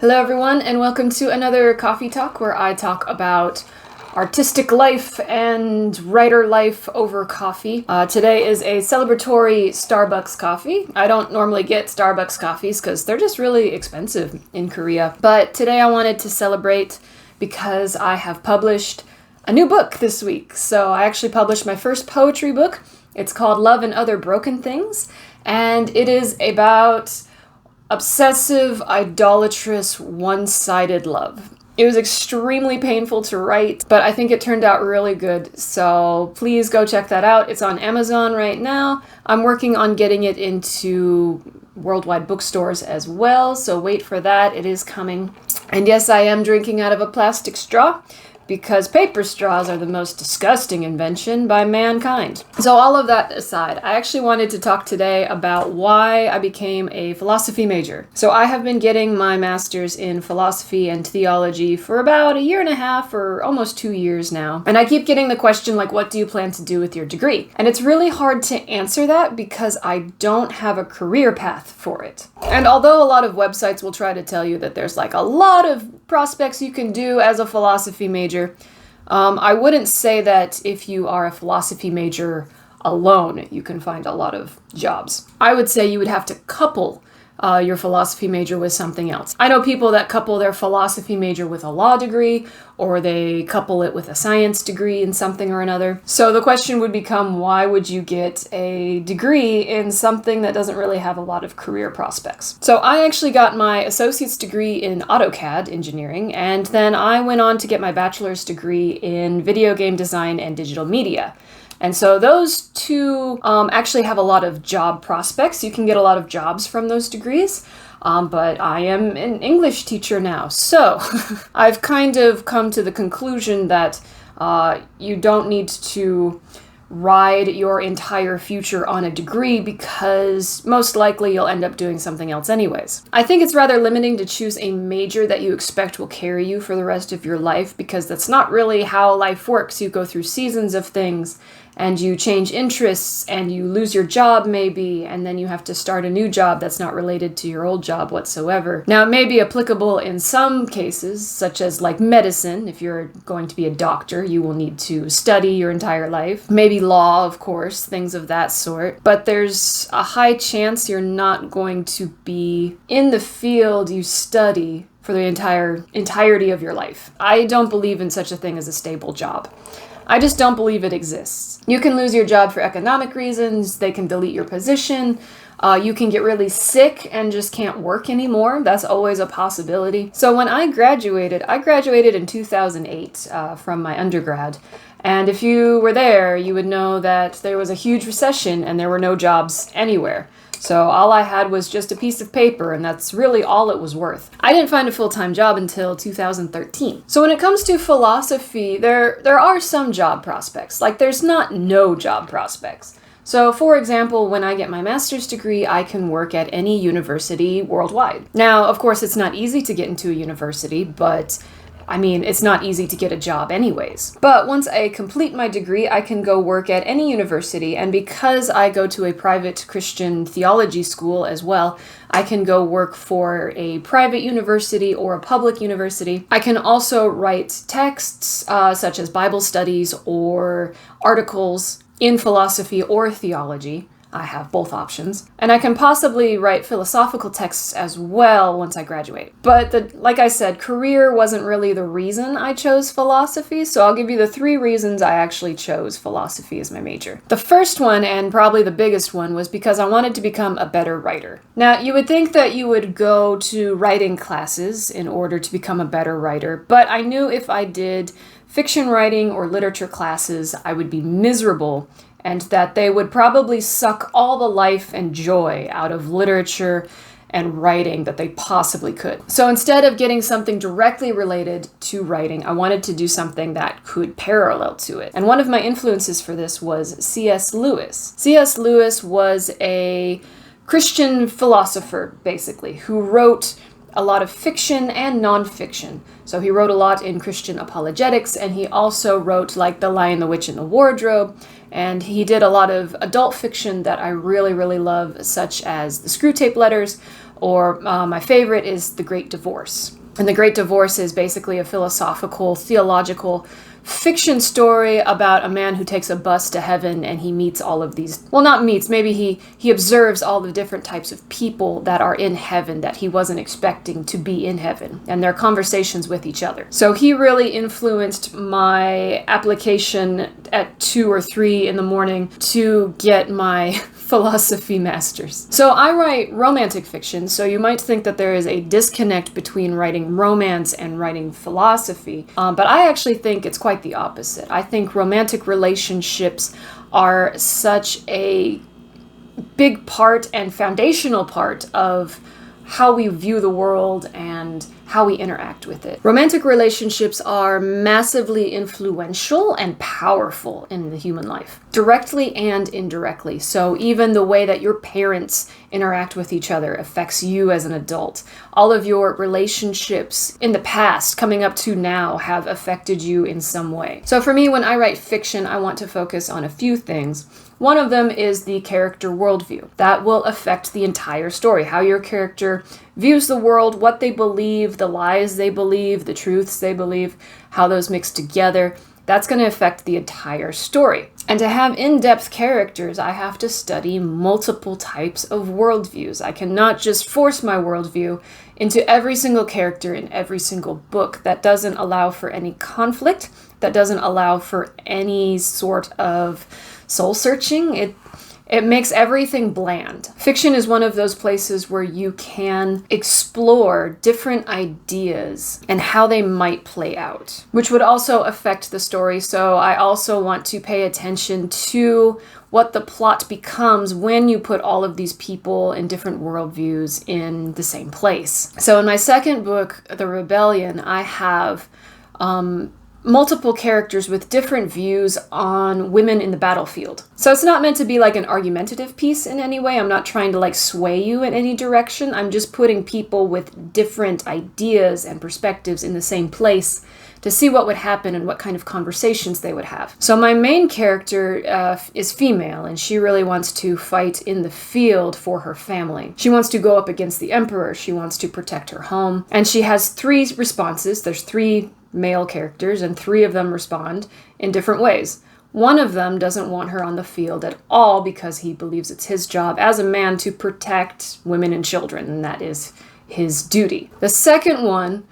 Hello, everyone, and welcome to another coffee talk where I talk about artistic life and writer life over coffee. Today is a celebratory Starbucks coffee. I don't normally get Starbucks coffees because they're just really expensive in Korea. But today I wanted to celebrate because I have published a new book this week. So I actually published my first poetry book. It's called Love and Other Broken Things, and it is about obsessive, idolatrous, one-sided love. It was extremely painful to write, but I think it turned out really good, so please go check that out. It's on Amazon right now. I'm working on getting it into worldwide bookstores as well, so wait for that. It is coming. And yes, I am drinking out of a plastic straw, because paper straws are the most disgusting invention by mankind. So all of that aside, I actually wanted to talk today about why I became a philosophy major. So I have been getting my master's in philosophy and theology for about a year and a half or almost 2 years now. And I keep getting the question, like, what do you plan to do with your degree? And it's really hard to answer that because I don't have a career path for it. And although a lot of websites will try to tell you that there's like a lot of prospects you can do as a philosophy major, I wouldn't say that if you are a philosophy major alone, you can find a lot of jobs. I would say you would have to couple your philosophy major with something else. I know people that couple their philosophy major with a law degree, or they couple it with a science degree in something or another. So the question would become, why would you get a degree in something that doesn't really have a lot of career prospects? So I actually got my associate's degree in AutoCAD engineering, and then I went on to get my bachelor's degree in video game design and digital media. And so those two actually have a lot of job prospects. You can get a lot of jobs from those degrees. But I am an English teacher now. So I've kind of come to the conclusion that you don't need to ride your entire future on a degree because most likely you'll end up doing something else anyways. I think it's rather limiting to choose a major that you expect will carry you for the rest of your life because that's not really how life works. You go through seasons of things and you change interests and you lose your job maybe, and then you have to start a new job that's not related to your old job whatsoever. Now, it may be applicable in some cases, such as like medicine. If you're going to be a doctor, you will need to study your entire life. Maybe law, of course, things of that sort. But there's a high chance you're not going to be in the field you study for the entirety of your life. I don't believe in such a thing as a stable job. I just don't believe it exists. You can lose your job for economic reasons, they can delete your position, you can get really sick and just can't work anymore. That's always a possibility. So when I graduated in 2008 from my undergrad. And if you were there, you would know that there was a huge recession and there were no jobs anywhere. So all I had was just a piece of paper, and that's really all it was worth. I didn't find a full-time job until 2013. So when it comes to philosophy, there are some job prospects. Like, there's not no job prospects. So, for example, when I get my master's degree, I can work at any university worldwide. Now, of course, it's not easy to get into a university, but I mean, it's not easy to get a job anyways. But once I complete my degree, I can go work at any university, and because I go to a private Christian theology school as well, I can go work for a private university or a public university. I can also write texts such as Bible studies or articles in philosophy or theology. I have both options. And I can possibly write philosophical texts as well once I graduate. But like I said, career wasn't really the reason I chose philosophy, so I'll give you the 3 reasons I actually chose philosophy as my major. The first one, and probably the biggest one, was because I wanted to become a better writer. Now, you would think that you would go to writing classes in order to become a better writer, but I knew if I did fiction writing or literature classes, I would be miserable, and that they would probably suck all the life and joy out of literature and writing that they possibly could. So instead of getting something directly related to writing, I wanted to do something that could parallel to it. And one of my influences for this was C.S. Lewis. C.S. Lewis was a Christian philosopher, basically, who wrote a lot of fiction and nonfiction. So he wrote a lot in Christian apologetics, and he also wrote like The Lion, the Witch, and the Wardrobe, and he did a lot of adult fiction that I really, really love, such as the Screwtape Letters Or my favorite is The Great Divorce. And The Great Divorce is basically a philosophical, theological fiction story about a man who takes a bus to heaven, and he meets all of these, well, not meets, maybe he observes all the different types of people that are in heaven that he wasn't expecting to be in heaven, and their conversations with each other. So he really influenced my application at 2 or 3 in the morning to get my philosophy master's. So I write romantic fiction, so you might think that there is a disconnect between writing romance and writing philosophy, but I actually think it's quite the opposite. I think romantic relationships are such a big part and foundational part of how we view the world and how we interact with it. Romantic relationships are massively influential and powerful in the human life, directly and indirectly. So even the way that your parents interact with each other affects you as an adult. All of your relationships in the past, coming up to now, have affected you in some way. So for me, when I write fiction, I want to focus on a few things. One of them is the character worldview. That will affect the entire story, how your character views the world, what they believe, the lies they believe, the truths they believe, how those mix together. That's going to affect the entire story. And to have in-depth characters, I have to study multiple types of worldviews. I cannot just force my worldview into every single character in every single book. That doesn't allow for any conflict. That doesn't allow for any sort of soul searching. It makes everything bland. Fiction is one of those places where you can explore different ideas and how they might play out, which would also affect the story. So I also want to pay attention to what the plot becomes when you put all of these people in different worldviews in the same place. So in my second book, The Rebellion, I have multiple characters with different views on women in the battlefield. So it's not meant to be like an argumentative piece in any way. I'm not trying to like sway you in any direction. I'm just putting people with different ideas and perspectives in the same place to see what would happen and what kind of conversations they would have. So my main character is female, and she really wants to fight in the field for her family. She wants to go up against the emperor. She wants to protect her home. And she has 3 responses. There's 3 male characters, and 3 of them respond in different ways. One of them doesn't want her on the field at all because he believes it's his job as a man to protect women and children, and that is his duty. The second one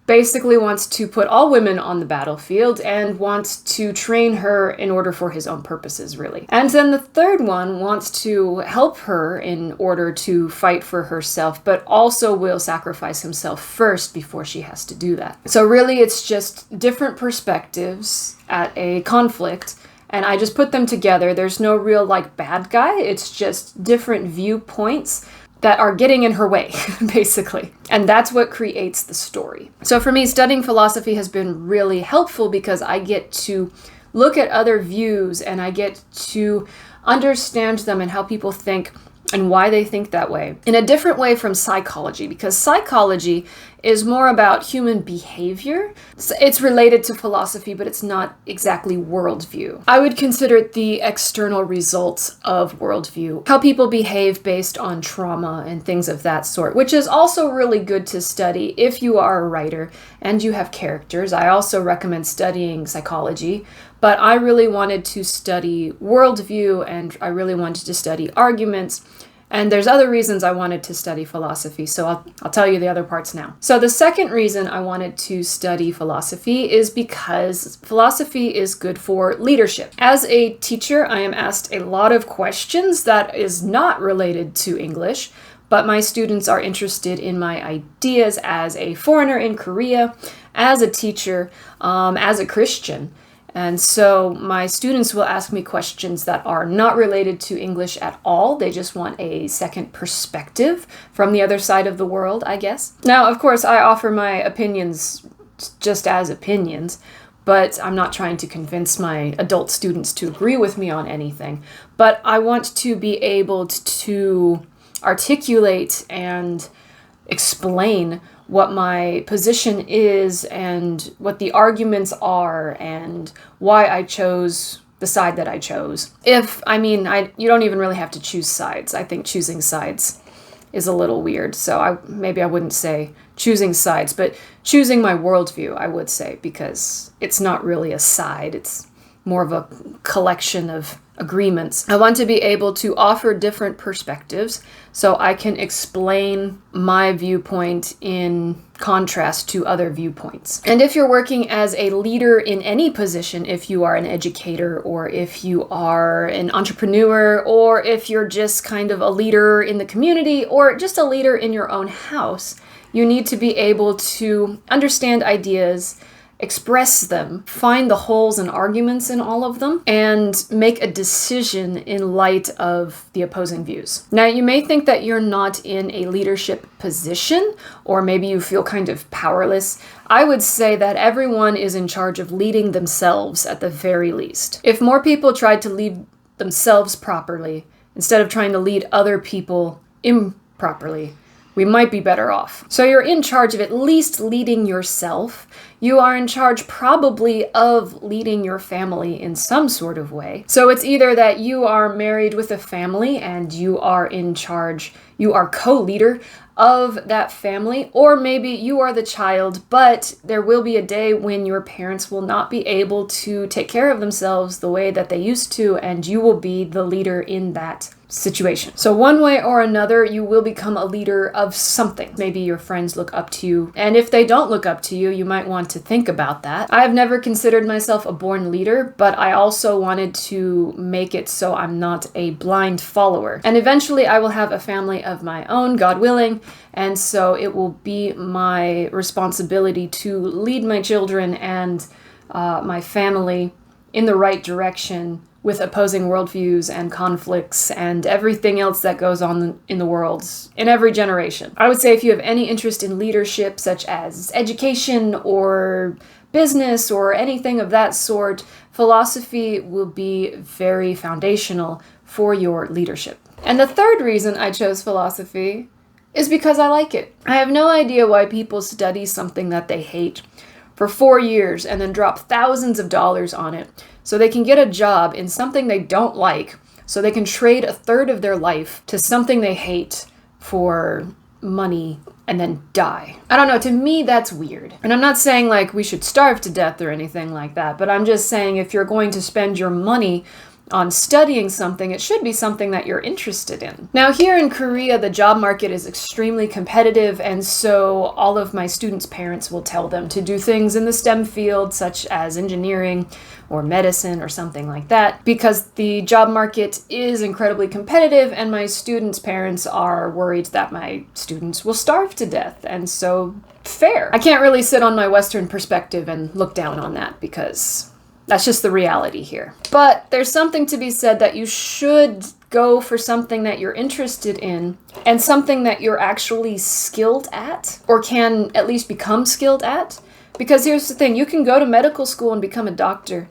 basically wants to put all women on the battlefield and wants to train her in order for his own purposes, really. And then the third one wants to help her in order to fight for herself, but also will sacrifice himself first before she has to do that. So really, it's just different perspectives at a conflict, and I just put them together. There's no real like bad guy. It's just different viewpoints that are getting in her way, basically. And that's what creates the story. So for me, studying philosophy has been really helpful because I get to look at other views and I get to understand them and how people think and why they think that way in a different way from psychology, because psychology is more about human behavior. It's related to philosophy, but it's not exactly worldview. I would consider it the external results of worldview, how people behave based on trauma and things of that sort, which is also really good to study if you are a writer and you have characters. I also recommend studying psychology, but I really wanted to study worldview and I really wanted to study arguments. And there's other reasons I wanted to study philosophy, so I'll tell you the other parts now. So the second reason I wanted to study philosophy is because philosophy is good for leadership. As a teacher, I am asked a lot of questions that is not related to English, but my students are interested in my ideas as a foreigner in Korea, as a teacher, as a Christian. And so my students will ask me questions that are not related to English at all. They just want a second perspective from the other side of the world, I guess. Now, of course, I offer my opinions just as opinions, but I'm not trying to convince my adult students to agree with me on anything. But I want to be able to articulate and explain what my position is and what the arguments are and why I chose the side that I chose. You don't even really have to choose sides. I think choosing sides is a little weird. So maybe I wouldn't say choosing sides, but choosing my worldview, I would say, because it's not really a side. It's more of a collection of agreements. I want to be able to offer different perspectives so I can explain my viewpoint in contrast to other viewpoints. And if you're working as a leader in any position, if you are an educator or if you are an entrepreneur or if you're just kind of a leader in the community or just a leader in your own house, you need to be able to understand ideas, express them, find the holes and arguments in all of them, and make a decision in light of the opposing views. Now, you may think that you're not in a leadership position, or maybe you feel kind of powerless. I would say that everyone is in charge of leading themselves at the very least. If more people tried to lead themselves properly, instead of trying to lead other people improperly, we might be better off. So you're in charge of at least leading yourself. You are in charge probably of leading your family in some sort of way. So it's either that you are married with a family and you are in charge, you are co-leader of that family, or maybe you are the child, but there will be a day when your parents will not be able to take care of themselves the way that they used to, and you will be the leader in that situation. So one way or another, you will become a leader of something. Maybe your friends look up to you, and if they don't look up to you, you might want to think about that. I have never considered myself a born leader, but I also wanted to make it so I'm not a blind follower. And eventually I will have a family of my own, God willing, and so it will be my responsibility to lead my children and my family in the right direction with opposing worldviews and conflicts and everything else that goes on in the world in every generation. I would say if you have any interest in leadership, such as education or business or anything of that sort, philosophy will be very foundational for your leadership. And the third reason I chose philosophy is because I like it. I have no idea why people study something that they hate for 4 years and then drop thousands of dollars on it so they can get a job in something they don't like, so they can trade a third of their life to something they hate for money and then die. I don't know, to me that's weird. And I'm not saying like we should starve to death or anything like that, but I'm just saying if you're going to spend your money on studying something, it should be something that you're interested in. Now, here in Korea, the job market is extremely competitive, and so all of my students' parents will tell them to do things in the STEM field, such as engineering or medicine or something like that, because the job market is incredibly competitive, and my students' parents are worried that my students will starve to death, and so fair. I can't really sit on my Western perspective and look down on that, because that's just the reality here. But there's something to be said that you should go for something that you're interested in and something that you're actually skilled at, or can at least become skilled at. Because here's the thing, you can go to medical school and become a doctor,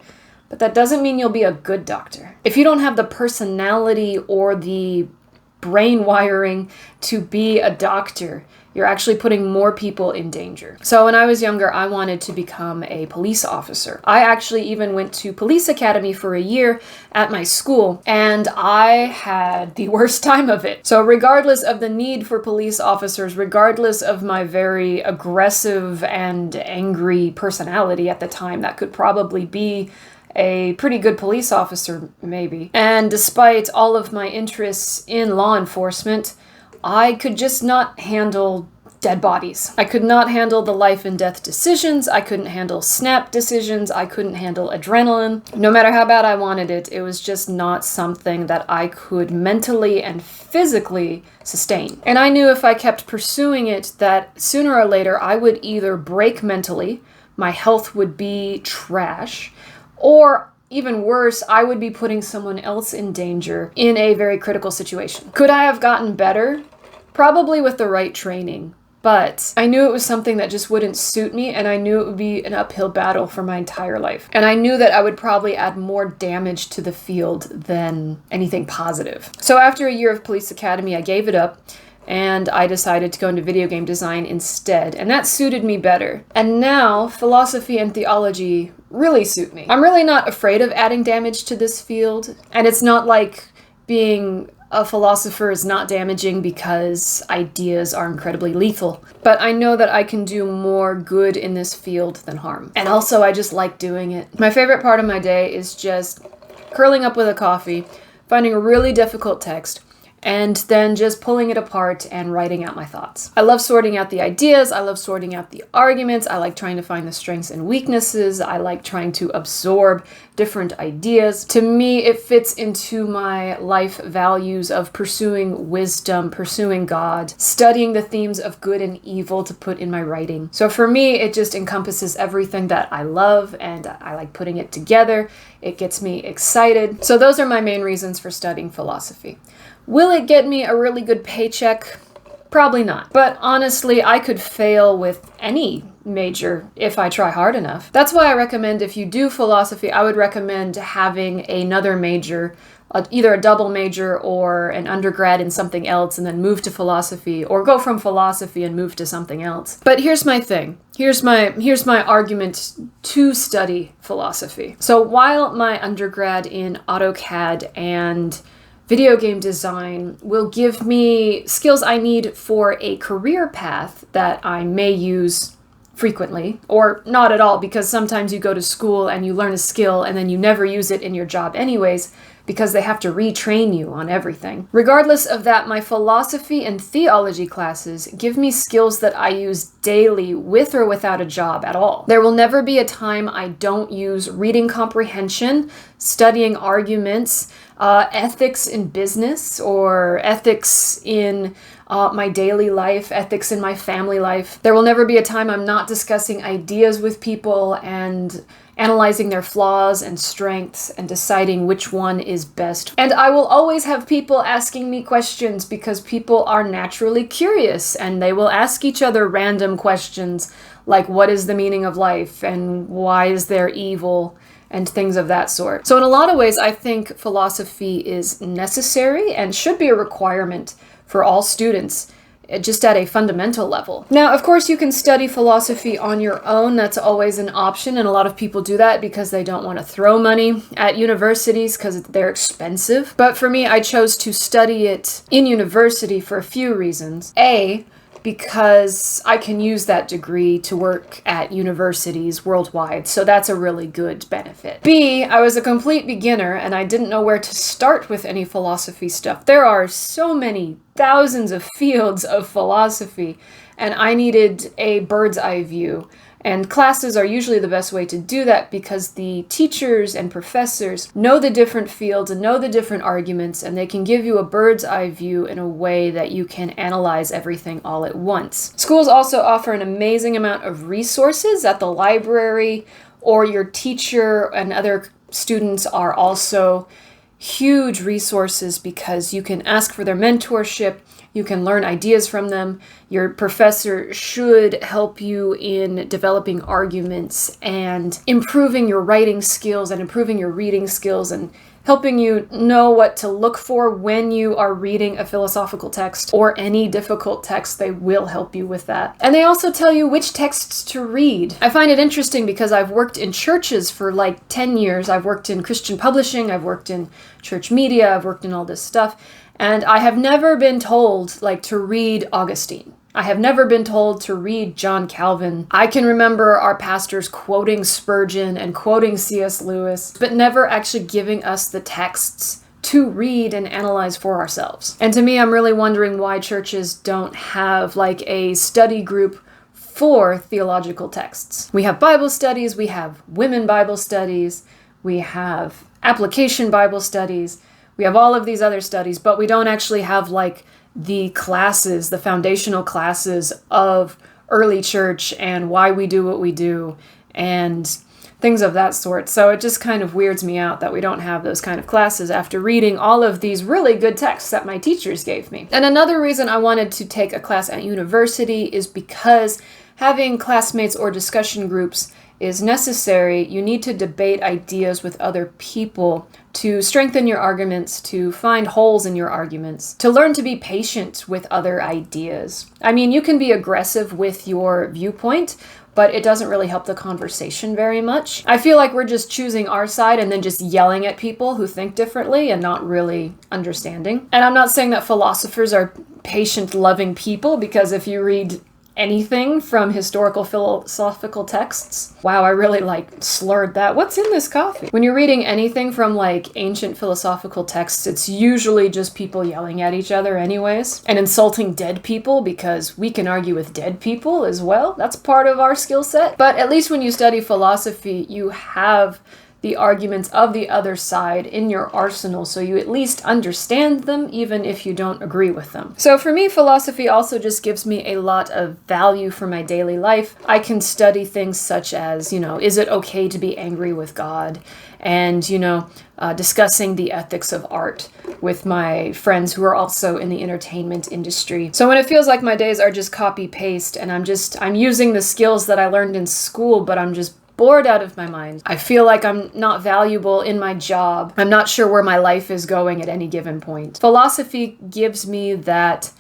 but that doesn't mean you'll be a good doctor. If you don't have the personality or the brain wiring to be a doctor, you're actually putting more people in danger. So when I was younger, I wanted to become a police officer. I actually even went to police academy for a year at my school, and I had the worst time of it. So regardless of the need for police officers, regardless of my very aggressive and angry personality at the time, that could probably be a pretty good police officer, maybe. And despite all of my interests in law enforcement, I could just not handle dead bodies. I could not handle the life and death decisions. I couldn't handle snap decisions. I couldn't handle adrenaline. No matter how bad I wanted it, it was just not something that I could mentally and physically sustain. And I knew if I kept pursuing it, that sooner or later I would either break mentally, my health would be trash, or even worse, I would be putting someone else in danger in a very critical situation. Could I have gotten better? Probably with the right training, but I knew it was something that just wouldn't suit me, and I knew it would be an uphill battle for my entire life. And I knew that I would probably add more damage to the field than anything positive. So after a year of police academy, I gave it up, and I decided to go into video game design instead, and that suited me better. And now, philosophy and theology really suit me. I'm really not afraid of adding damage to this field, and it's not like being a philosopher is not damaging because ideas are incredibly lethal. But I know that I can do more good in this field than harm. And also, I just like doing it. My favorite part of my day is just curling up with a coffee, finding a really difficult text, and then just pulling it apart and writing out my thoughts. I love sorting out the ideas. I love sorting out the arguments. I like trying to find the strengths and weaknesses. I like trying to absorb different ideas. To me, it fits into my life values of pursuing wisdom, pursuing God, studying the themes of good and evil to put in my writing. So for me, it just encompasses everything that I love, and I like putting it together. It gets me excited. So those are my main reasons for studying philosophy. Will it get me a really good paycheck? Probably not. But honestly, I could fail with any major if I try hard enough. That's why I recommend, if you do philosophy, I would recommend having another major, either a double major or an undergrad in something else, and then move to philosophy, or go from philosophy and move to something else. But here's my thing. Here's my argument to study philosophy. So while my undergrad in AutoCAD and video game design will give me skills I need for a career path that I may use frequently, or not at all, because sometimes you go to school and you learn a skill and then you never use it in your job anyways, because they have to retrain you on everything. Regardless of that, my philosophy and theology classes give me skills that I use daily with or without a job at all. There will never be a time I don't use reading comprehension, studying arguments, ethics in business, or ethics in my daily life, ethics in my family life. There will never be a time I'm not discussing ideas with people and analyzing their flaws and strengths and deciding which one is best. And I will always have people asking me questions, because people are naturally curious and they will ask each other random questions like, what is the meaning of life and why is there evil? And things of that sort. So in a lot of ways, I think philosophy is necessary and should be a requirement for all students, just at a fundamental level. Now, of course, you can study philosophy on your own. That's always an option, and a lot of people do that because they don't want to throw money at universities because they're expensive. But for me, I chose to study it in university for a few reasons. A, because I can use that degree to work at universities worldwide, so that's a really good benefit. B, I was a complete beginner and I didn't know where to start with any philosophy stuff. There are so many thousands of fields of philosophy, and I needed a bird's eye view. And classes are usually the best way to do that, because the teachers and professors know the different fields and know the different arguments, and they can give you a bird's eye view in a way that you can analyze everything all at once. Schools also offer an amazing amount of resources at the library, or your teacher and other students are also huge resources, because you can ask for their mentorship. You can learn ideas from them. Your professor should help you in developing arguments and improving your writing skills and improving your reading skills and helping you know what to look for when you are reading a philosophical text or any difficult text. They will help you with that. And they also tell you which texts to read. I find it interesting because I've worked in churches for like 10 years. I've worked in Christian publishing. I've worked in church media. I've worked in all this stuff. And I have never been told, like, to read Augustine. I have never been told to read John Calvin. I can remember our pastors quoting Spurgeon and quoting C.S. Lewis, but never actually giving us the texts to read and analyze for ourselves. And to me, I'm really wondering why churches don't have, like, a study group for theological texts. We have Bible studies, we have women Bible studies, we have application Bible studies, we have all of these other studies, but we don't actually have, like, the classes, the foundational classes of early church and why we do what we do and things of that sort. So it just kind of weirds me out that we don't have those kind of classes after reading all of these really good texts that my teachers gave me. And another reason I wanted to take a class at university is because having classmates or discussion groups is necessary. You need to debate ideas with other people to strengthen your arguments, to find holes in your arguments, to learn to be patient with other ideas. I mean, you can be aggressive with your viewpoint, but it doesn't really help the conversation very much. I feel like we're just choosing our side and then just yelling at people who think differently and not really understanding. And I'm not saying that philosophers are patient, loving people, because if you read anything from historical philosophical texts. Wow, I really slurred that. What's in this coffee? When you're reading anything from ancient philosophical texts, it's usually just people yelling at each other anyways and insulting dead people, because we can argue with dead people as well. That's part of our skill set. But at least when you study philosophy, you have the arguments of the other side in your arsenal, so you at least understand them even if you don't agree with them. So for me, philosophy also just gives me a lot of value for my daily life. I can study things such as, is it okay to be angry with God? And, discussing the ethics of art with my friends who are also in the entertainment industry. So when it feels like my days are just copy paste and I'm using the skills that I learned in school, but I'm just bored out of my mind. I feel like I'm not valuable in my job. I'm not sure where my life is going at any given point. Philosophy gives me that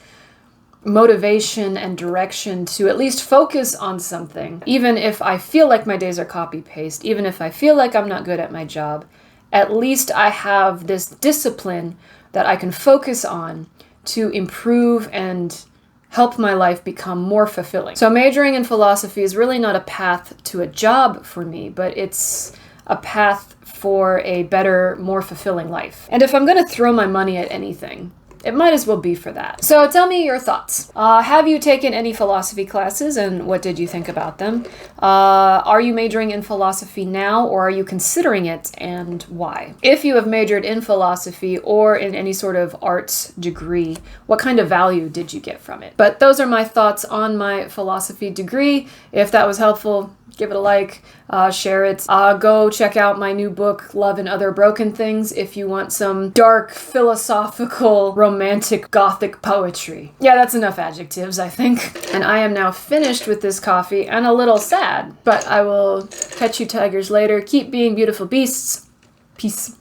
motivation and direction to at least focus on something. Even if I feel like my days are copy-paste, even if I feel like I'm not good at my job, at least I have this discipline that I can focus on to improve and help my life become more fulfilling. So majoring in philosophy is really not a path to a job for me, but it's a path for a better, more fulfilling life. And if I'm going to throw my money at anything, it might as well be for that. So tell me your thoughts. Have you taken any philosophy classes, and what did you think about them? Are you majoring in philosophy now, or are you considering it, and why? If you have majored in philosophy or in any sort of arts degree, what kind of value did you get from it? But those are my thoughts on my philosophy degree. If that was helpful, give it a like, share it. Go check out my new book, Love and Other Broken Things, if you want some dark, philosophical, romantic, gothic poetry. Yeah, that's enough adjectives, I think. And I am now finished with this coffee and a little sad, but I will catch you tigers later. Keep being beautiful beasts. Peace.